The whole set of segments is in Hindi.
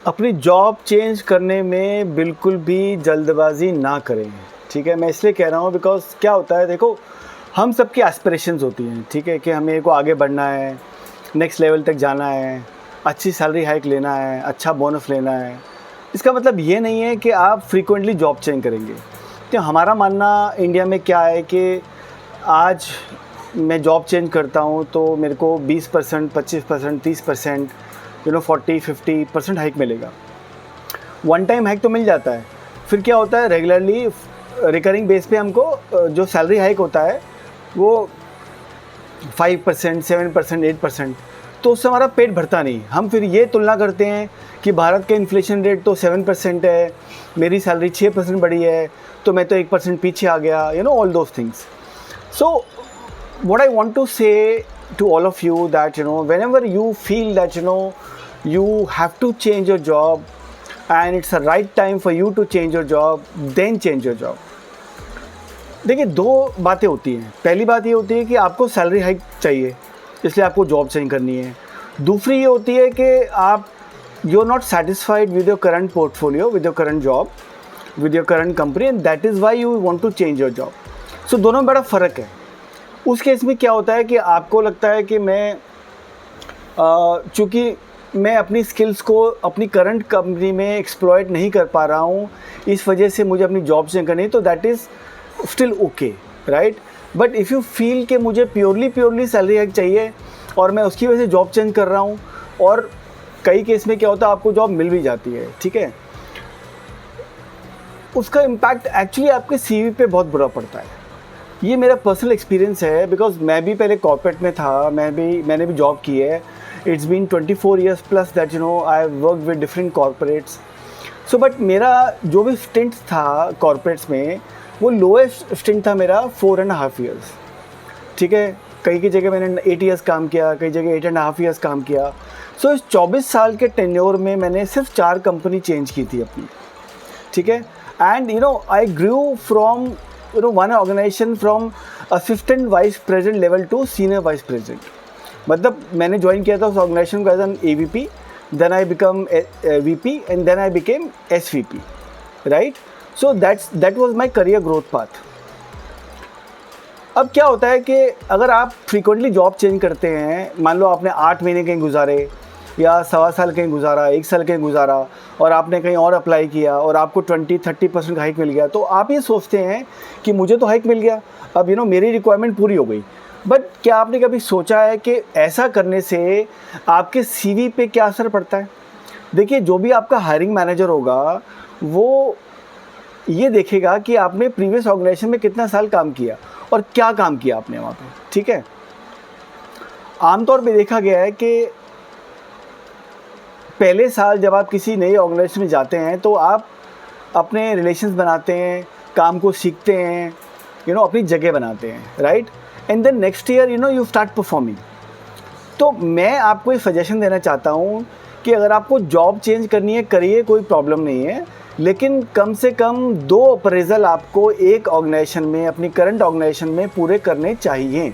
अपनी जॉब चेंज करने में बिल्कुल भी जल्दबाजी ना करें। ठीक है, मैं इसलिए कह रहा हूँ बिकॉज़ क्या होता है, देखो, हम सबकी एस्पिरेशंस होती हैं, ठीक है, कि हमें को आगे बढ़ना है, नेक्स्ट लेवल तक जाना है, अच्छी सैलरी हाइक लेना है, अच्छा बोनस लेना है। इसका मतलब ये नहीं है कि आप फ्रीक्वेंटली जॉब चेंज करेंगे। तो हमारा मानना इंडिया में क्या है कि आज मैं जॉब चेंज करता हूँ तो मेरे को 20%, 25%, 30%, 40-50% हाइक मिलेगा। वन टाइम हाइक तो मिल जाता है, फिर क्या होता है, रेगुलरली रिकरिंग बेस पे हमको जो सैलरी हाइक होता है वो 5%, 7%, 8%, तो उससे हमारा पेट भरता नहीं। हम फिर ये तुलना करते हैं कि भारत का इन्फ्लेशन रेट तो 7% है, मेरी सैलरी 6% बढ़ी है, तो मैं तो 1% पीछे आ गया, all those things. So what I want to say to all of you that whenever you feel that you have to change your job and it's a right time for you to change your job, then change your job. देखिए, दो बातें होती हैं। पहली बात ये होती है कि आपको सैलरी हाइक चाहिए, इसलिए आपको जॉब चेंज करनी है। दूसरी ये होती है कि आप you are not satisfied with your current portfolio, with your current job, with your current company, and that is why you want to change your job. So दोनों में बड़ा फ़र्क है। उस केस में क्या होता है कि आपको लगता है कि चूँकि मैं अपनी स्किल्स को अपनी करंट कंपनी में एक्सप्लॉयट नहीं कर पा रहा हूँ, इस वजह से मुझे अपनी जॉब चेंज करनी है, तो that is still okay, right. But if you feel कि मुझे प्योरली सैलरी हाइक चाहिए और मैं उसकी वजह से जॉब चेंज कर रहा हूँ, और कई केस में क्या होता है, आपको जॉब मिल भी जाती है, ठीक है, उसका इम्पैक्ट एक्चुअली आपके सीवी पे बहुत बुरा पड़ता है। ये मेरा पर्सनल एक्सपीरियंस है, बिकॉज मैं भी पहले कॉर्पोरेट में था, मैंने भी जॉब की है। It's been 24 years plus that I work with different corporates. So but मेरा जो भी स्टिंट था कॉर्पोरेट्स में, वो लोएस्ट स्टिंट था मेरा 4.5 ईयर्स, ठीक है। कई जगह मैंने 8 ईयर्स काम किया, कई जगह 8.5 ईयर्स काम किया। सो इस 24 साल के टेन्योर में मैंने सिर्फ 4 कंपनी चेंज की थी अपनी, ठीक है। And I grew from one organization from assistant vice president level to senior vice president. मतलब मैंने ज्वाइन किया था उस ऑर्गेनाइजेशन को as an AVP, then I become VP and then I became SVP, right. So that was my career growth path. अब क्या होता है कि अगर आप फ्रीक्वेंटली जॉब चेंज करते हैं, मान लो आपने 8 महीने कहीं गुजारे, या 1.25 साल कहीं गुजारा, 1 साल कहीं गुजारा, और आपने कहीं और अप्लाई किया और आपको 20-30% का हाइक मिल गया, तो आप ये सोचते हैं कि मुझे तो हाइक मिल गया, अब मेरी रिक्वायरमेंट पूरी हो गई। बट क्या आपने कभी सोचा है कि ऐसा करने से आपके CV पे क्या असर पड़ता है? देखिए, जो भी आपका हायरिंग मैनेजर होगा वो ये देखेगा कि आपने प्रीवियस ऑर्गेनाइजेशन में कितना साल काम किया और क्या काम किया आपने वहाँ पे, ठीक है। आमतौर पे देखा गया है कि पहले साल जब आप किसी नए ऑर्गेनाइजेशन में जाते हैं तो आप अपने रिलेशंस बनाते हैं, काम को सीखते हैं, अपनी जगह बनाते हैं, right. And then next year you start performing. तो मैं आपको एक सजेशन देना चाहता हूँ कि अगर आपको जॉब चेंज करनी है, करिए, कोई प्रॉब्लम नहीं है, लेकिन कम से कम 2 अप्रेजल आपको एक ऑर्गेनाइजेशन में, अपनी करंट ऑर्गेनाइजेशन में पूरे करने चाहिए।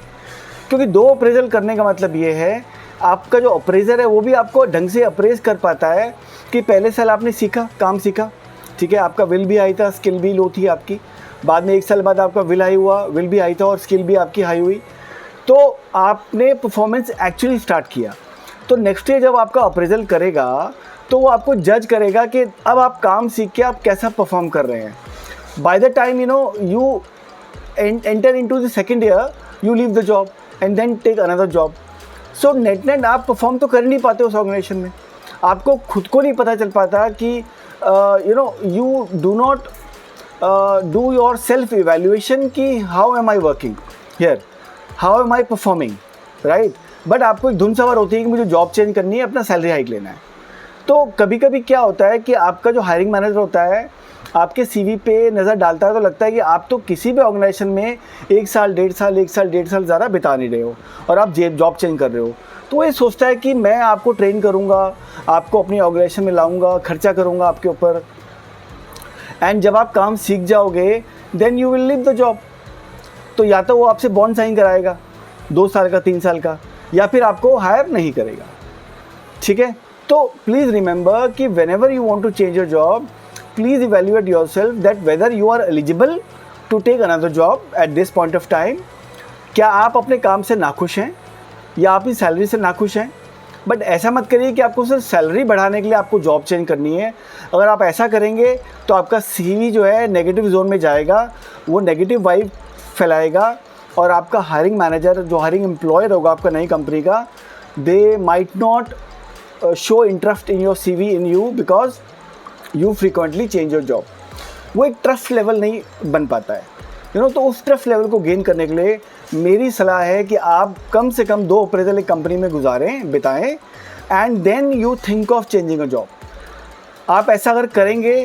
क्योंकि 2 अप्रेजल करने का मतलब ये है, आपका जो अप्रेजर है वो भी आपको ढंग से अप्रेज कर पाता है कि पहले साल आपने सीखा, काम सीखा, ठीक है, आपका विल भी हाई था, स्किल भी लो थी आपकी, बाद में 1 साल बाद आपका विल हाई हुआ, विल भी हाई था और स्किल भी आपकी हाई हुई, तो आपने परफॉर्मेंस एक्चुअली स्टार्ट किया। तो नेक्स्ट ईयर जब आपका अप्रेजल करेगा तो वो आपको जज करेगा कि अब आप काम सीख के आप कैसा परफॉर्म कर रहे हैं। By the time you enter into the second year, you leave the job and then take another job. So net आप परफॉर्म तो कर नहीं पाते उस ऑर्गेनाइजेशन में, आपको खुद को नहीं पता चल पाता कि you do not do your self evaluation कि how am I working here, how am I performing, right. But आपको एक धुन सवार होती है कि मुझे जॉब चेंज करनी है, अपना सैलरी हाइक लेना है। तो कभी कभी क्या होता है कि आपका जो हायरिंग मैनेजर होता है आपके CV पे नज़र डालता है तो लगता है कि आप तो किसी भी ऑर्गेनाइजेशन में 1 साल, 1.5 साल ज़्यादा बिता नहीं रहे हो और आप जॉब चेंज कर रहे हो। तो ये सोचता है कि मैं आपको ट्रेन करूँगा, आपको अपनी ऑर्गेनाइजेशन में लाऊंगा, खर्चा करूँगा आपके ऊपर, एंड जब आप काम सीख जाओगे then you will leave the job. तो या तो वो आपसे बॉन्ड साइन कराएगा 2 साल का, 3 साल का, या फिर आपको हायर नहीं करेगा, ठीक है। तो प्लीज़ रिमेंबर कि whenever you want to change your job, please evaluate yourself that whether you are eligible to take another job at this point of time. क्या आप अपने काम से नाखुश हैं या आप इस सैलरी से नाखुश हैं? बट ऐसा मत करिए कि आपको सिर्फ सैलरी बढ़ाने के लिए आपको जॉब चेंज करनी है। अगर आप ऐसा करेंगे तो आपका CV जो है नेगेटिव जोन में जाएगा, वो नेगेटिव वाइब फैलाएगा, और आपका हायरिंग मैनेजर, जो हायरिंग एम्प्लॉयर होगा आपका नई कंपनी का, they might not show interest in your CV in you because you frequently change your job. वो एक ट्रस्ट लेवल नहीं बन पाता है, तो उस ट्रस्ट लेवल को गेन करने के लिए मेरी सलाह है कि आप कम से कम 2 अप्रेजल एक कंपनी में बिताएं and then you think of changing a job. आप ऐसा अगर करेंगे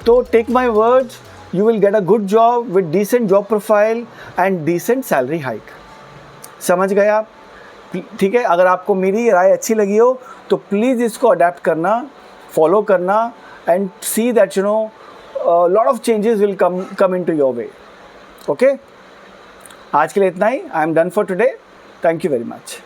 तो take my words, you will get a good job with decent job profile and decent salary hike. समझ गए आप? ठीक है, अगर आपको मेरी राय अच्छी लगी हो तो प्लीज़ इसको अडेप्ट करना, फॉलो करना, and see that lot of changes will come in to your way. Okay, आज के लिए इतना ही। I am done for today. Thank you very much.